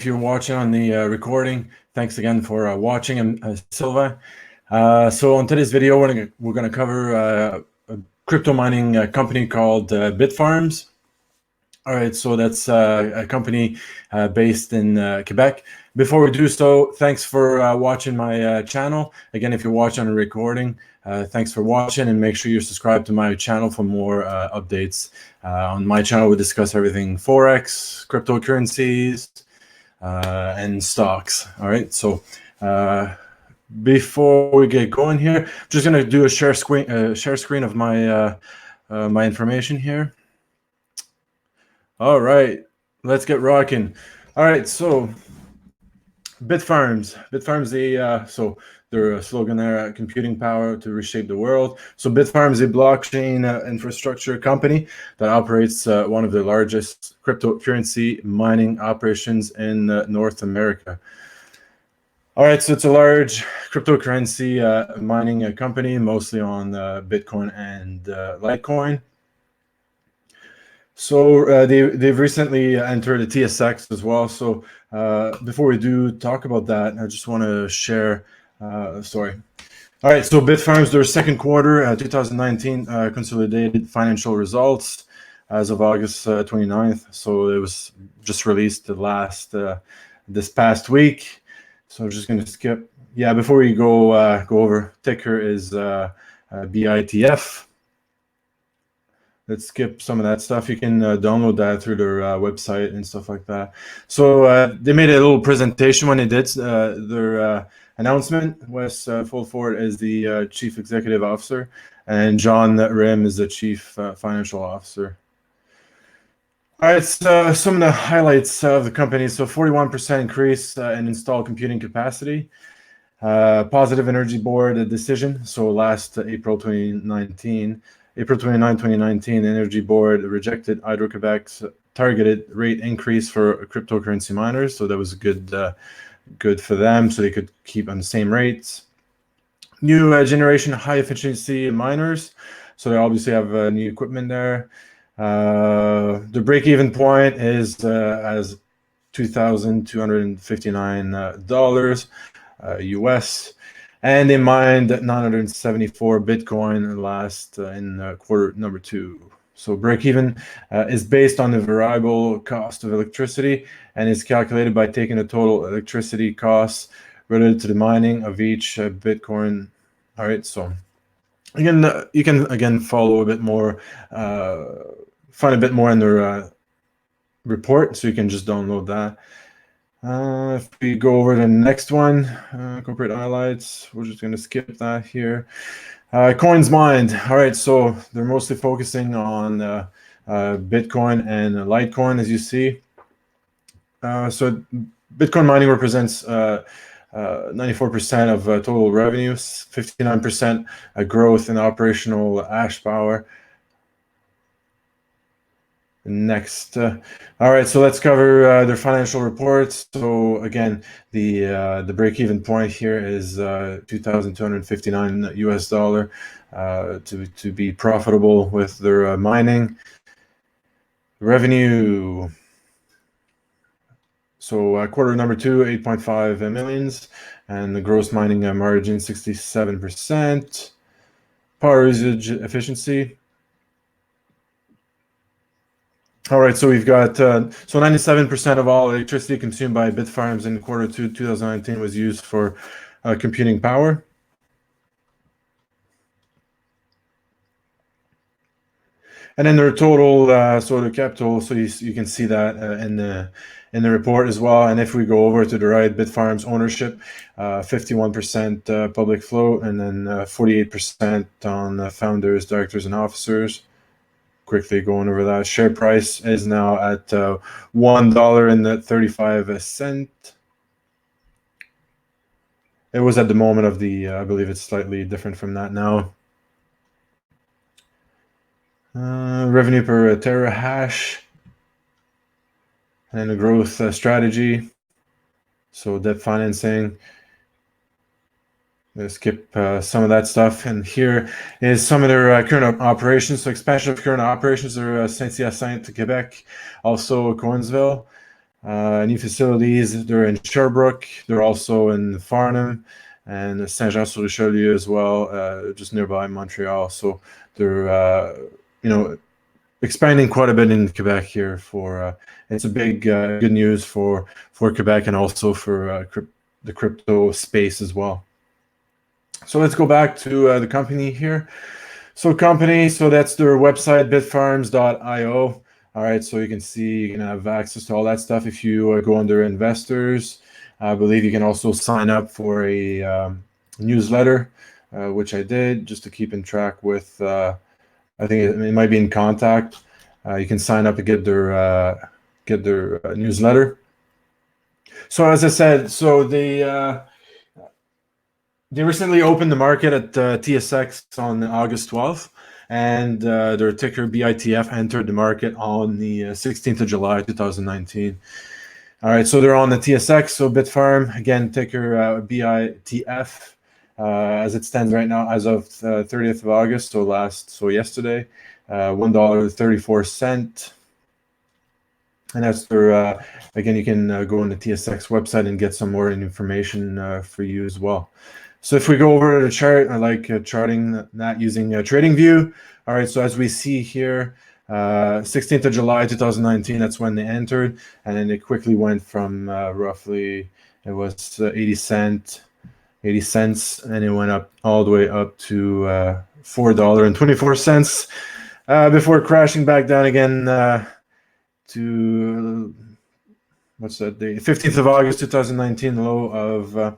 if you're watching on the recording, thanks again for watching. I'm Silva. So on today's video, we're gonna cover a crypto mining company called Bitfarms. All right, so that's a company based in Quebec. Before we do so, thanks for watching my channel. Again, if you're watching on a recording, thanks for watching, and make sure you're subscribed to my channel for more updates. On my channel, we discuss everything Forex, cryptocurrencies, and stocks. All right, so before we get going here, I'm just gonna do a share screen of my my information here. All right, let's get rocking. All right, so Bitfarms, so their slogan there, computing power to reshape the world. So Bitfarms is a blockchain infrastructure company that operates one of the largest cryptocurrency mining operations in North America. All right, so it's a large cryptocurrency mining company, mostly on Bitcoin and Litecoin. So they've recently entered the TSX as well. So before we do talk about that, I just want to share a story. All right, so Bitfarms, their second quarter 2019 consolidated financial results as of August 29th. So it was just released this past week. So I'm just going to skip. Yeah, before we go over, ticker is BITF. Let's skip some of that stuff. You can download that through their website and stuff like that. So they made a little presentation when they did their announcement. Wes Fulford is the Chief Executive Officer, and John Rim is the Chief Financial Officer. All right, so some of the highlights of the company. So 41% increase in installed computing capacity. Positive Energy Board decision. So last April 2019. April 29, 2019, the Energy Board rejected Hydro-Quebec's targeted rate increase for cryptocurrency miners. So that was good for them, so they could keep on the same rates. New generation high-efficiency miners. So they obviously have new equipment there. The break-even point is as $2,259 US. And they mined 974 Bitcoin last in quarter number 2. So break-even is based on the variable cost of electricity and is calculated by taking the total electricity costs related to the mining of each Bitcoin. All right, so again, you can follow a bit more, find a bit more in their report, so you can just download that. If we go over to the next one, corporate highlights, we're just going to skip that here. Coins mined. All right, so they're mostly focusing on Bitcoin and Litecoin, as you see. So Bitcoin mining represents 94% of total revenues, 59% growth in operational hash power. Next, all right, so let's cover their financial reports. So again, the break-even point here is $2,259 US to be profitable with their mining revenue. So quarter number 2, 8.5 millions, and the gross mining margin 67%. Power usage efficiency. All right, so we've got so 97% of all electricity consumed by Bitfarms in quarter 2 2019 was used for computing power. And then their total sort of capital, so you can see that in the report as well. And if we go over to the right, Bitfarms ownership, 51% public float, and then 48% on founders, directors, and officers. Quickly going over that, share price is now at $1.35. It was at the moment of the, I believe it's slightly different from that now. Revenue per terahash, and a growth strategy. So debt financing. Let's skip some of that stuff, and here is some of their current operations. So expansion of current operations are Saint-Hyacinthe, Quebec, also Coinsville. New facilities, they're in Sherbrooke. They're also in Farnham and Saint-Jean-sur-Richelieu as well, just nearby Montreal. So they're, expanding quite a bit in Quebec here. It's a big good news for Quebec and also for the crypto space as well. So let's go back to the company here. So that's their website, bitfarms.io. All right, so you can see, you can have access to all that stuff if you go under investors. I believe you can also sign up for a newsletter, which I did just to keep in track with, I think it might be in Contact. You can sign up to get their newsletter. So as I said, so they recently opened the market at TSX on August 12th, and their ticker BITF entered the market on the 16th of July 2019. All right, so they're on the TSX, so Bitfarm, again, ticker BITF, as it stands right now as of 30th of August, so yesterday, $1.34. And that's their, again, you can go on the TSX website and get some more information for you as well. So if we go over to the chart, I like charting that using TradingView. All right, so as we see here, 16th of July 2019, that's when they entered, and then it quickly went from roughly, it was 80 cents, and it went up all the way up to $4.24 before crashing back down again to what's that day? 15th of August 2019, low of it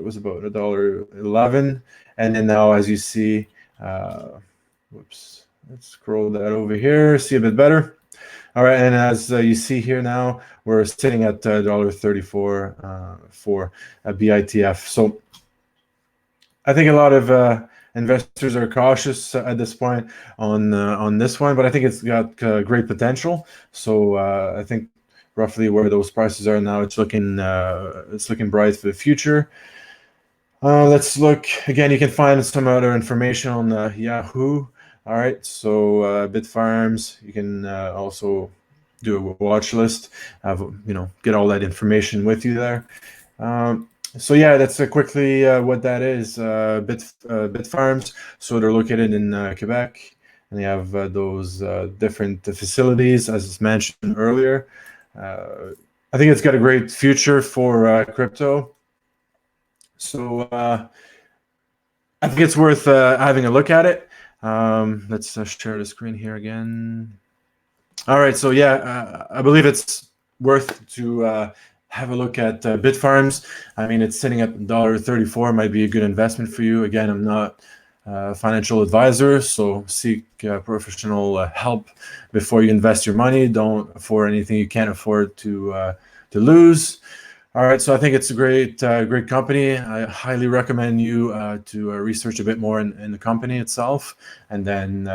was about $1.11, and then now, as you see, whoops, let's scroll that over here, see a bit better. All right, and as you see here now, we're sitting at $1.34 for a BITF. So I think a lot of investors are cautious at this point on this one, but I think it's got great potential. So I think roughly where those prices are now, it's looking bright for the future. Let's look again. You can find some other information on Yahoo. All right, so Bitfarms. You can also do a watch list. Get all that information with you there. So yeah, that's quickly what that is. Bitfarms. So they're located in Quebec, and they have those different facilities, as mentioned earlier. I think it's got a great future for crypto. So I think it's worth having a look at it. Let's share the screen here again. All right, so yeah, I believe it's worth to have a look at Bitfarms. I mean, it's sitting at $1.34, might be a good investment for you. Again, I'm not a financial advisor, so seek professional help before you invest your money. Don't afford anything you can't afford to lose. All right, so I think it's a great company. I highly recommend you to research a bit more in the company itself, and then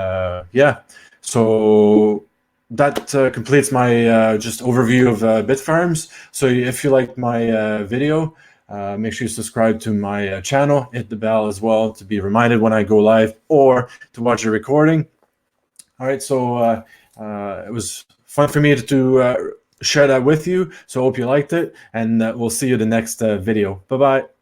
yeah. So that completes my just overview of Bitfarms. So if you liked my video, make sure you subscribe to my channel. Hit the bell as well to be reminded when I go live or to watch a recording. All right, so it was fun for me to share that with you. So I hope you liked it, and we'll see you in the next video. Bye-bye.